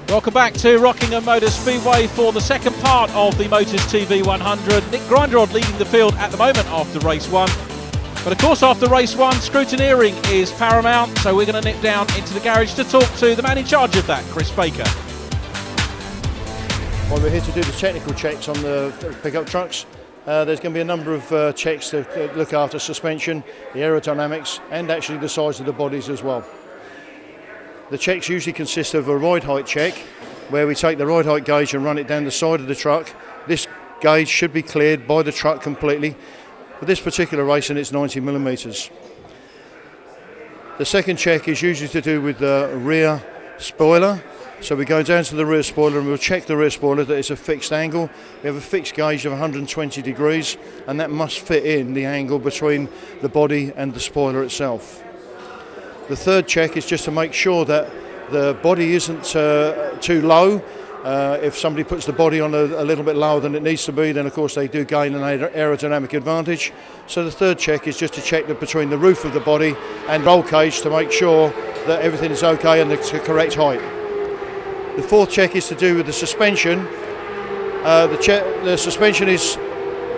Welcome back to Rockingham Motor Speedway for the second part of the Motors TV 100. Nick Grinderod leading the field at the moment after race one. But of course after race one, scrutineering is paramount, so we're going to nip down into the garage to talk to the man in charge of that, Chris Baker. Well, we're here to do the technical checks on the pickup trucks. There's going to be a number of checks to look after suspension, the aerodynamics, and actually the size of the bodies as well. The checks usually consist of a ride height check, where we take the ride height gauge and run it down the side of the truck. This gauge should be cleared by the truck completely. For this particular race, and it's 90 millimetres. The second check is usually to do with the rear spoiler. So we go down to the rear spoiler and we'll check the rear spoiler that it's a fixed angle. We have a fixed gauge of 120 degrees, and that must fit in the angle between the body and the spoiler itself. The third check is just to make sure that the body isn't too low. If somebody puts the body on a little bit lower than it needs to be, then of course they do gain an aerodynamic advantage. So the third check is just to check that between the roof of the body and roll cage to make sure that everything is okay and the correct height. The fourth check is to do with the suspension. The suspension is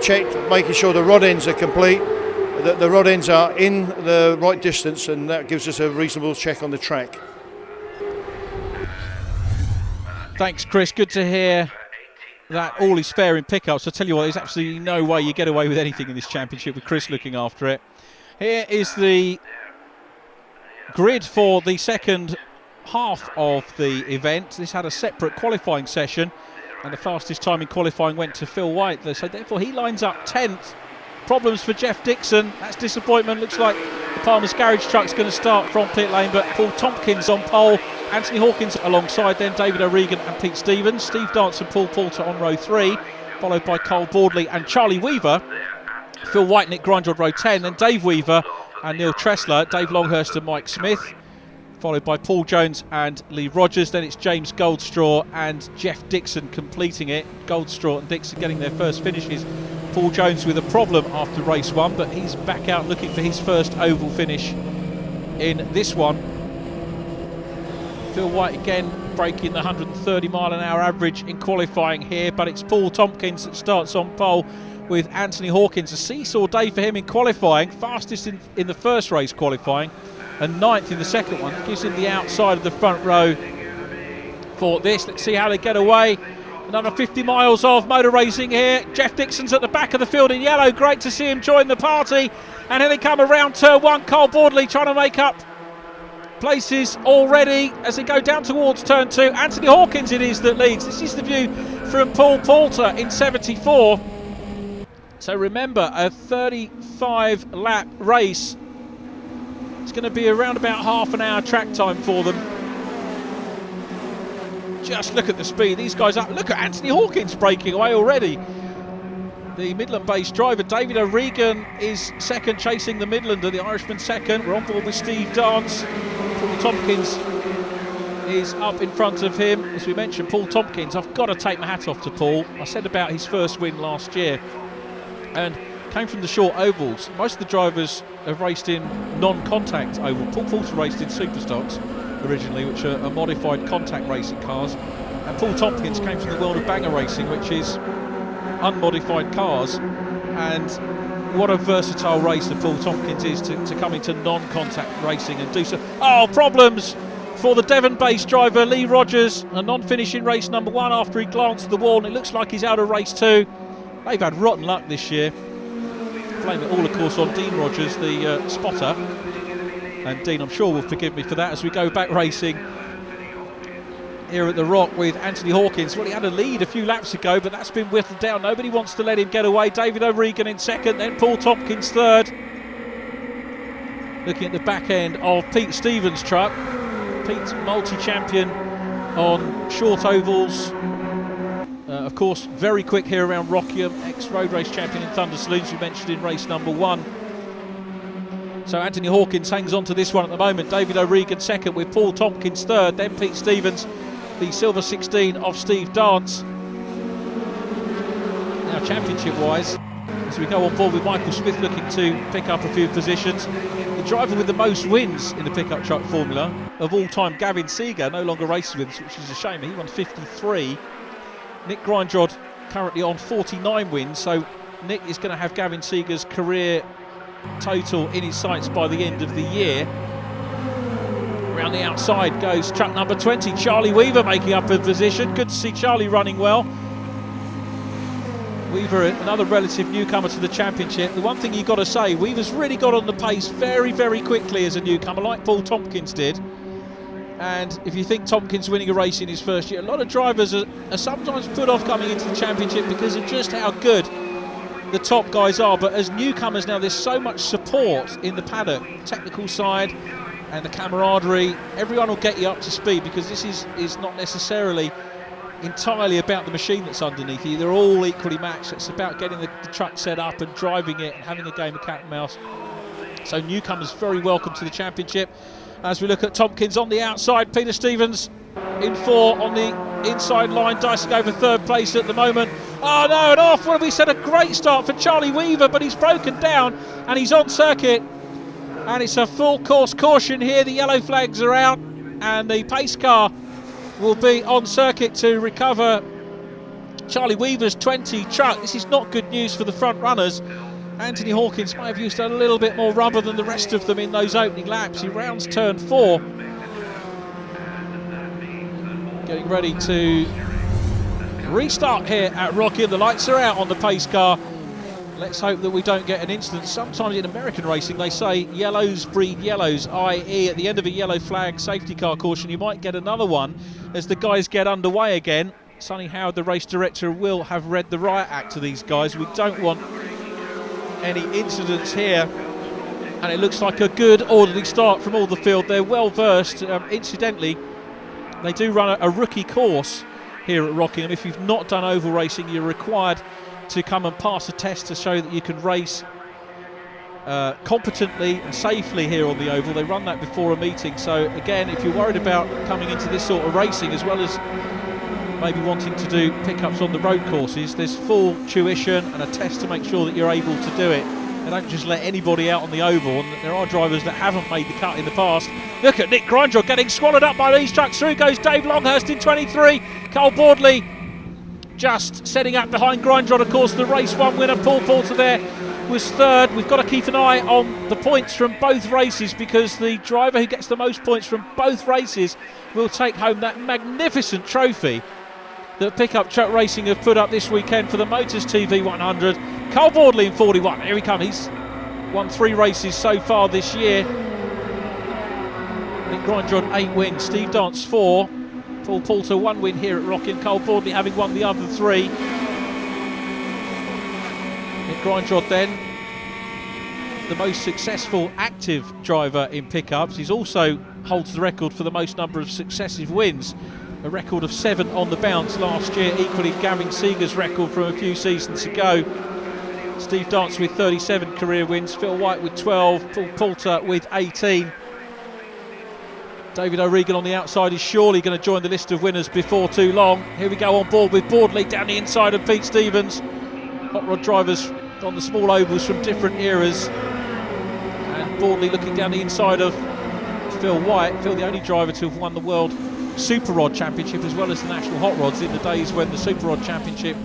checked, making sure the rod ends are complete, that the rod ends are in the right distance, and that gives us a reasonable check on the track. Thanks, Chris. Good to hear that all is fair in pickups. I tell you what, there's absolutely no way you get away with anything in this championship with Chris looking after it. Here is the grid for the second half of the event. This had a separate qualifying session, and the fastest time in qualifying went to Phil White. So therefore he lines up 10th. Problems for Jeff Dixon. That's disappointment. Looks like the Palmer's Garage truck's going to start from pit lane, but Paul Tompkins on pole. Anthony Hawkins alongside them, David O'Regan and Pete Stevens. Steve Dance and Paul Porter on row 3, followed by Cole Boardley and Charlie Weaver. Phil White, Nick Grinderod row 10, then Dave Weaver and Neil Tressler, Dave Longhurst and Mike Smith, followed by Paul Jones and Lee Rogers. Then it's James Goldstraw and Jeff Dixon completing it. Goldstraw and Dixon getting their first finishes. Paul Jones with a problem after race one, but he's back out looking for his first oval finish in this one. Phil White again breaking the 130 mile an hour average in qualifying here, but it's Paul Tompkins that starts on pole with Anthony Hawkins. A seesaw day for him in qualifying, fastest in the first race qualifying and 9th in the second one. Gives him the outside of the front row for this. Let's see how they get away. Another 50 miles of motor racing here. Jeff Dixon's at the back of the field in yellow. Great to see him join the party. And here they come around turn one. Cole Boardley trying to make up places already as they go down towards turn two. Anthony Hawkins it is that leads. This is the view from Paul Porter in 74. So remember, a 35 lap race. It's going to be around about half an hour track time for them. Just look at the speed. These guys up. Look at Anthony Hawkins breaking away already. The Midland-based driver, David O'Regan, is second, chasing the Midlander, the Irishman second. We're on board with Steve Dance. Paul Tompkins is up in front of him. As we mentioned, Paul Tompkins, I've got to take my hat off to Paul. I said about his first win last year, and came from the short ovals. Most of the drivers have raced in non-contact oval. Paul Porter raced in Superstocks originally, which are modified contact racing cars, and Paul Tompkins came from the world of banger racing, which is unmodified cars. And what a versatile racer Paul Tompkins is to come into non-contact racing and do so. Oh, problems for the Devon-based driver Lee Rogers, a non-finish in race number one after he glanced at the wall, and it looks like he's out of race two. They've had rotten luck this year. Blame it all, of course, on Dean Rogers, the spotter. And Dean, I'm sure, will forgive me for that as we go back racing here at the Rock with Anthony Hawkins. Well, he had a lead a few laps ago, but that's been whittled down. Nobody wants to let him get away. David O'Regan in second, then Paul Tompkins third. Looking at the back end of Pete Stevens' truck. Pete's multi-champion on short ovals. Of course, very quick here around Rockingham, ex-road race champion in Thunder Saloons, we mentioned in race number one. So Anthony Hawkins hangs on to this one at the moment. David O'Regan second with Paul Tompkins third, then Pete Stevens, the Silver 16 of Steve Dance. Now championship-wise, as we go on board with Michael Smith looking to pick up a few positions. The driver with the most wins in the pickup truck formula of all time, Gavin Seeger, no longer races with us, which is a shame. He won 53. Nick Grindrod currently on 49 wins, so Nick is going to have Gavin Seeger's career total in his sights by the end of the year. Around the outside goes truck number 20, Charlie Weaver, making up a position. Good to see Charlie running well. Weaver, another relative newcomer to the championship. The one thing you've got to say, Weaver's really got on the pace very, very quickly as a newcomer, like Paul Tompkins did. And if you think Tompkins winning a race in his first year, a lot of drivers are sometimes put off coming into the championship because of just how good the top guys are. But as newcomers now, there's so much support in the paddock, technical side and the camaraderie. Everyone will get you up to speed, because this is not necessarily entirely about the machine that's underneath you. They're all equally matched. It's about getting the truck set up and driving it and having a game of cat and mouse. So newcomers very welcome to the championship. As we look at Tompkins on the outside, Peter Stevens in 4 on the inside line, dicing over 3rd place at the moment. Oh no, and off. What have we said? A great start for Charlie Weaver, but he's broken down and he's on circuit. And it's a full course caution here. The yellow flags are out and the pace car will be on circuit to recover Charlie Weaver's 20 truck. This is not good news for the front runners. Anthony Hawkins may have used a little bit more rubber than the rest of them in those opening laps. He rounds turn 4. Getting ready to restart here at Rockingham. The lights are out on the pace car. Let's hope that we don't get an incident. Sometimes in American racing they say yellows breed yellows, i.e. at the end of a yellow flag safety car caution you might get another one as the guys get underway again. Sonny Howard, the race director, will have read the riot act to these guys. We don't want any incidents here, and it looks like a good orderly start from all the field. They're well versed. Incidentally, they do run a rookie course here at Rockingham. If you've not done oval racing, you're required to come and pass a test to show that you can race competently and safely here on the oval. They run that before a meeting. So again, if you're worried about coming into this sort of racing as well as maybe wanting to do pickups on the road courses, there's full tuition and a test to make sure that you're able to do it. They don't just let anybody out on the oval, and there are drivers that haven't made the cut in the past. Look at Nick Grindrod getting swallowed up by these trucks. Through goes Dave Longhurst in 23. Cole Boardley just setting up behind Grindrod. Of course, the race 1 winner, Paul Poulter, there was 3rd. We've got to keep an eye on the points from both races, because the driver who gets the most points from both races will take home that magnificent trophy that Pickup Truck Racing have put up this weekend for the Motors TV 100. Cole Boardley in 41. Here he comes. He's won 3 races so far this year. Nick Grindrod 8 wins. Steve Dance 4. Paul Poulter 1 win here at Rockingham. Cole Boardley having won the other 3. Nick Grindrod then the most successful active driver in pickups. He's also holds the record for the most number of successive wins. A record of 7 on the bounce last year, equally Gavin Seeger's record from a few seasons ago. Steve Dance with 37 career wins, Phil White with 12, Paul Poulter with 18. David O'Regan on the outside is surely going to join the list of winners before too long. Here we go on board with Boardley down the inside of Pete Stevens. Hot rod drivers on the small ovals from different eras. And Boardley looking down the inside of Phil White. Phil, the only driver to have won the World Super Rod Championship as well as the National Hot Rods in the days when the Super Rod Championship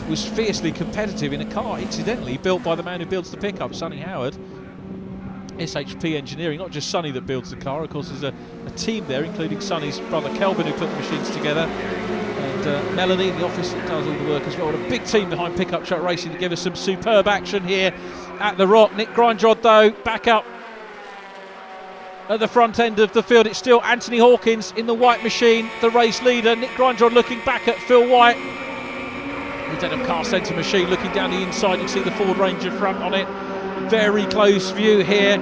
was fiercely competitive in a car, incidentally, built by the man who builds the pickup, Sonny Howard. SHP Engineering, not just Sonny that builds the car, of course there's a team there, including Sonny's brother Kelvin, who put the machines together, and Melanie in the office that does all the work as well. What a big team behind Pickup Truck Racing to give us some superb action here at the Rock. Nick Grindrod, though, back up at the front end of the field. It's still Anthony Hawkins in the white machine, the race leader. Nick Grindrod looking back at Phil White. The Denham car centre machine looking down the inside. You can see the Ford Ranger front on it. Very close view here.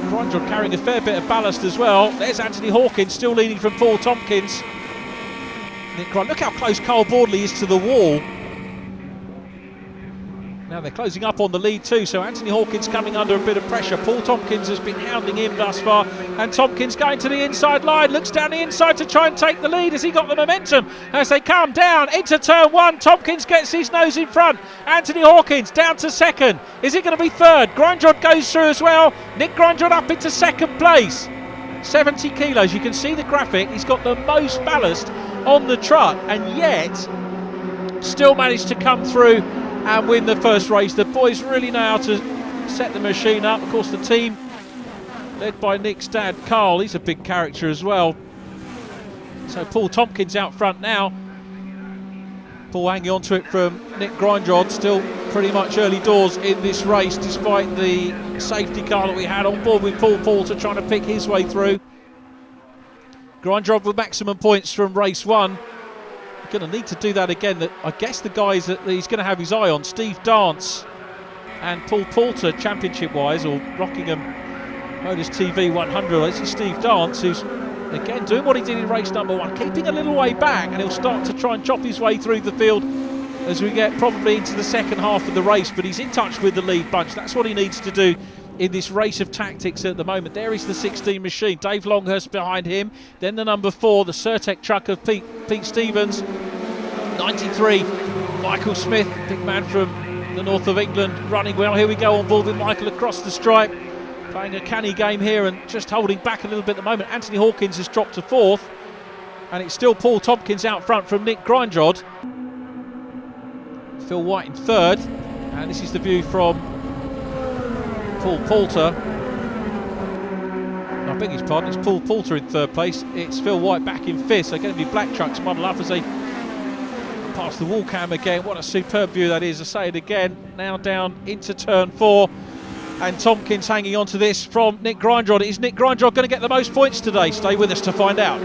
Grindrod carrying a fair bit of ballast as well. There's Anthony Hawkins still leading from Paul Tompkins. Nick Grindrod, look how close Cole Boardley is to the wall. Now they're closing up on the lead too, so Anthony Hawkins coming under a bit of pressure. Paul Tompkins has been hounding him thus far, and Tompkins going to the inside line, looks down the inside to try and take the lead. Has he got the momentum as they come down into turn one? Tompkins gets his nose in front. Anthony Hawkins down to second. Is it going to be third? Grindrod goes through as well. Nick Grindrod up into second place. 70 kilos, you can see the graphic. He's got the most ballast on the truck, and yet still managed to come through and win the first race. The boys really know how to set the machine up. Of course, the team led by Nick's dad, Carl, he's a big character as well. So Paul Tompkins out front now. Paul hanging on to it from Nick Grindrod, still pretty much early doors in this race, despite the safety car that we had on board with Paul Poulter trying to pick his way through. Grindrod with maximum points from race one. Going to need to do that again. That I guess the guys that he's going to have his eye on, Steve Dance and Paul Poulter, championship wise, or Rockingham Motors TV 100. This is Steve Dance, who's again doing what he did in race number one, keeping a little way back, and he'll start to try and chop his way through the field as we get probably into the second half of the race. But he's in touch with the lead bunch. That's what he needs to do in this race of tactics at the moment. There is the 16 machine, Dave Longhurst behind him, then the number 4, the Certec truck of Pete Stevens, 93, Michael Smith, big man from the north of England, running well. Here we go on board with Michael across the stripe, playing a canny game here and just holding back a little bit at the moment. Anthony Hawkins has dropped to 4th, and it's still Paul Tompkins out front from Nick Grindrod. Phil White in 3rd, and this is the view from Paul Poulter. I beg his pardon, it's Paul Poulter in 3rd place. It's Phil White back in 5th. So going to be black trucks muddle up as they pass the wall cam again. What a superb view that is. I say it again. Now down into turn 4. And Tompkins hanging on to this from Nick Grindrod. Is Nick Grindrod going to get the most points today? Stay with us to find out.